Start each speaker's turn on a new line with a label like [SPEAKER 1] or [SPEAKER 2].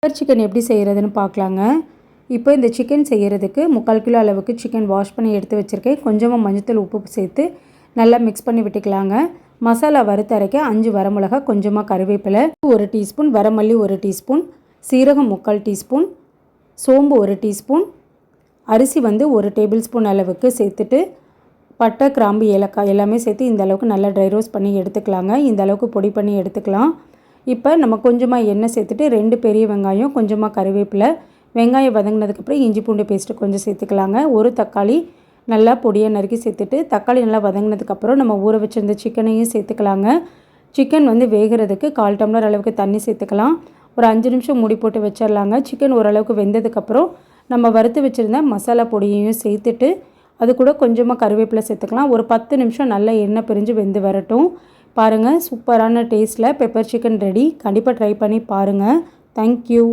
[SPEAKER 1] Pepper chicken எப்படி செய்கிறதுன்னு பார்க்கலாங்க. இப்போ இந்த சிக்கன் செய்கிறதுக்கு 3/4 கிலோ அளவுக்கு சிக்கன் வாஷ் பண்ணி எடுத்து வச்சுருக்கேன். கொஞ்சமாக மஞ்சத்தூள் உப்பு சேர்த்து நல்லா மிக்ஸ் பண்ணி விட்டுக்கலாங்க. மசாலா வறுத்து அரைக்க 5 வரமிளகா, கொஞ்சமாக கருவேப்பிலை, 1 டீஸ்பூன், வரமல்லி 1 டீஸ்பூன், சீரகம் 3/4 டீஸ்பூன், சோம்பு 1 டீஸ்பூன், அரிசி 1 டேபிள் ஸ்பூன் அளவுக்கு சேர்த்துட்டு பட்டை, கிராம்பு, ஏலக்காய் எல்லாமே சேர்த்து இந்த அளவுக்கு நல்லா ட்ரை ரோஸ்ட் பண்ணி எடுத்துக்கலாங்க. இந்த அளவுக்கு பொடி பண்ணி எடுத்துக்கலாம். இப்போ நம்ம கொஞ்சமாக எண்ணெய் சேர்த்துட்டு 2 பெரிய வெங்காயம், கொஞ்சமாக கருவேப்பிலை, வெங்காயம் வதங்கினதுக்கப்புறம் இஞ்சி பூண்டு பேஸ்ட்டு கொஞ்சம் சேர்த்துக்கலாங்க. 1 தக்காளி நல்லா பொடியாக நறுக்கி சேர்த்துட்டு தக்காளி நல்லா வதங்கினதுக்கப்புறம் நம்ம ஊற வச்சுருந்த சிக்கனையும் சேர்த்துக்கலாங்க. சிக்கன் வேகிறதுக்கு 1/4 டம்ளர் அளவுக்கு தண்ணி சேர்த்துக்கலாம். ஒரு 5 நிமிஷம் மூடி போட்டு வச்சிடலாங்க. சிக்கன் ஓரளவுக்கு வெந்ததுக்கப்புறம் நம்ம வறுத்து வச்சுருந்த மசாலா பொடியையும் சேர்த்துட்டு அது கூட கொஞ்சமாக கருவேப்பிலை சேர்த்துக்கலாம். ஒரு 10 நிமிஷம் நல்லா எண்ணெய் பிரிஞ்சு வெந்து வரட்டும். பாருங்கள், சூப்பரான டேஸ்ட்டில் பெப்பர் சிக்கன் ரெடி. கண்டிப்பாக ட்ரை பண்ணி பாருங்கள். தேங்க்யூ.